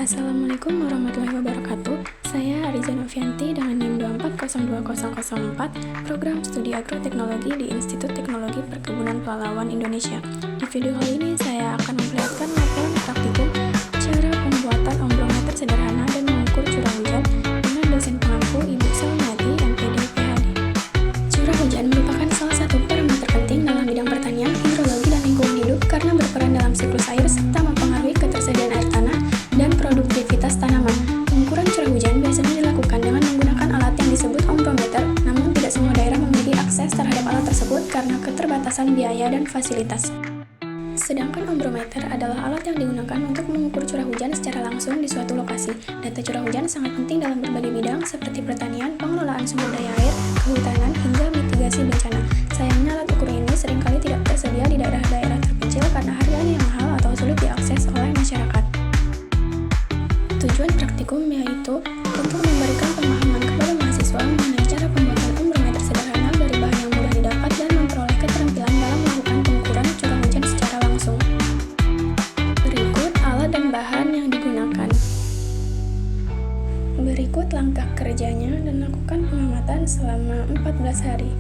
Assalamualaikum warahmatullahi wabarakatuh. Saya Ariza Novianti dengan NIM 2402004, Program Studi Agroteknologi di Institut Teknologi Perkebunan Pelalawan Indonesia. Di video kali ini saya akan memperlihatkan laporan praktikum cara pembuatan ombrometer sederhana dan mengukur curah hujan dengan dosen pengampu Ibu Selmiati, MPD, PhD. Curah hujan merupakan salah satu parameter penting dalam bidang pertanian, hidrologi, dan lingkungan hidup karena berperan dalam siklus air serta mempengaruhi ketersediaan air tanah dan produktivitas tanaman. Pengukuran curah hujan biasanya dilakukan dengan menggunakan alat yang disebut ombrometer, namun tidak semua daerah memiliki akses terhadap alat tersebut karena keterbatasan biaya dan fasilitas. Sedangkan ombrometer adalah alat yang digunakan untuk mengukur curah hujan secara langsung di suatu lokasi. Data curah hujan sangat penting dalam berbagai bidang seperti pertanian, pengelolaan sumber daya air, kehutanan, hingga mitigasi bencana. Sayangnya alat ukur ini seringkali tidak tersedia di daerah-daerah terpencil karena harganya yang mahal atau sulit diakses oleh masyarakat. Tujuan praktikum yaitu untuk memberikan pemahaman kepada mahasiswa mengenai cara pembuatan ombrometer sederhana dari bahan yang mudah didapat dan memperoleh keterampilan dalam melakukan pengukuran curah hujan secara langsung. Berikut alat dan bahan yang digunakan. Berikut langkah kerjanya dan lakukan pengamatan selama 14 hari.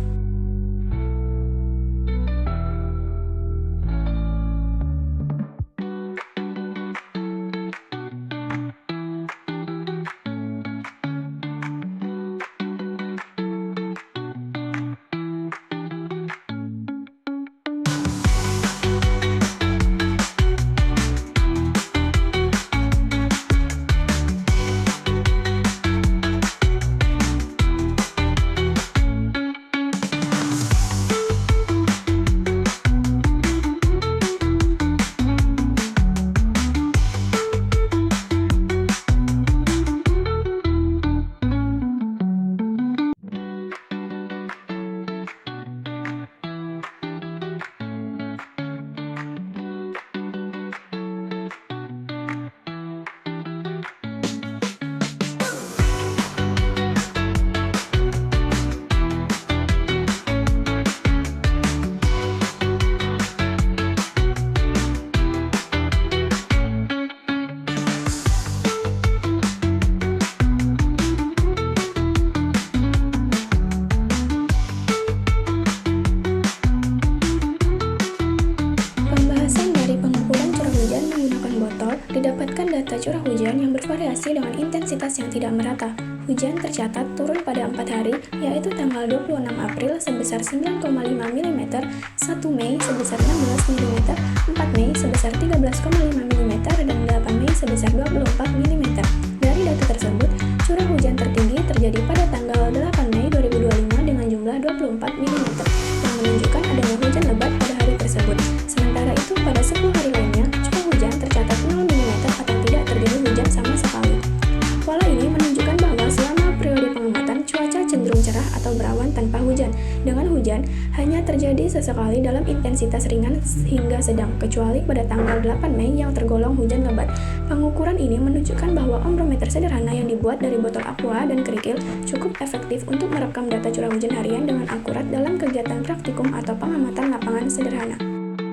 Didapatkan data curah hujan yang bervariasi dengan intensitas yang tidak merata. Hujan tercatat turun pada 4 hari, yaitu tanggal 26 April sebesar 9,5 mm, 1 Mei sebesar 16 mm, 4 Mei sebesar 13,5 mm, dan 8 Mei sebesar 24 mm. Dari data tersebut, curah hujan tertinggi terjadi pada tanggal 8 Mei 2025 dengan jumlah 24 mm, yang menunjukkan adanya hujan lebat pada hari tersebut. Sementara itu, pada 10 hari lainnya, curah hujan tercatat 0 mm atau tidak terjadi hujan sama sekali. Pola ini menunjukkan bahwa selama periode pengamatan cuaca cenderung cerah atau berawan tanpa hujan, dengan hujan hanya terjadi sesekali dalam intensitas ringan hingga sedang, kecuali pada tanggal 8 Mei yang tergolong hujan lebat. Pengukuran ini menunjukkan bahwa ombrometer sederhana yang dibuat dari botol aqua dan kerikil cukup efektif untuk merekam data curah hujan harian dengan akurat dalam kegiatan praktikum atau pengamatan lapangan sederhana.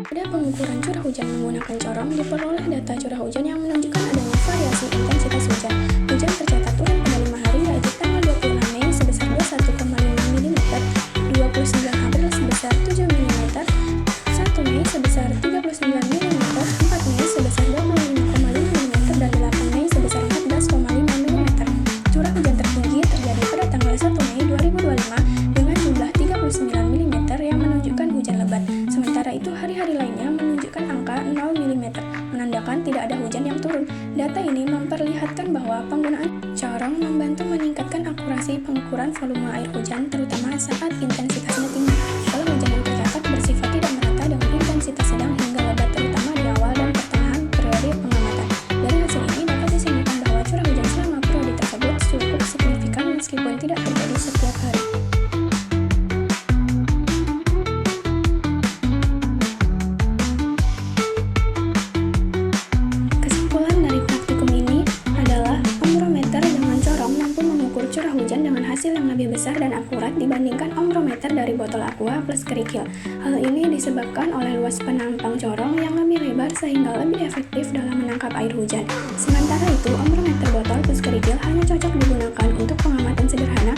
Pada pengukuran curah hujan menggunakan corong, diperoleh data curah hujan yang menunjukkan adanya variasi intensitas hujan. Hujan tercatat turun pada 5 hari, yaitu tanggal 26 Mei sebesar 21,5 mm, 29 April sebesar 7 mm, 1 Mei sebesar 39 mm, 4 Mei sebesar 25,5 mm, dan 8 Mei sebesar 14,5 mm. Curah hujan tertinggi terjadi pada tanggal 1 Mei 2025 dengan jumlah 39 mm yang menunjukkan hujan lebat. Sementara itu, hari-hari lainnya menunjukkan angka 0 mm, menandakan tidak ada hujan yang turun. Data ini memperlihatkan bahwa penggunaan corong membantu meningkatkan akurasi pengukuran volume air hujan, terutama saat intensitasnya tinggi. Kalau hujan yang tercatat bersifat tidak merata dengan intensitas sedang hingga lebat, terutama di awal dan pertengahan periode pengamatan. Dari hasil ini dapat disimpulkan bahwa curah hujan selama periode tersebut cukup signifikan meskipun tidak terjadi setiap hari. Hasil yang lebih besar dan akurat dibandingkan ombrometer dari botol aqua plus kerikil. Hal ini disebabkan oleh luas penampang corong yang lebih lebar sehingga lebih efektif dalam menangkap air hujan. Sementara itu, ombrometer botol plus kerikil hanya cocok digunakan untuk pengamatan sederhana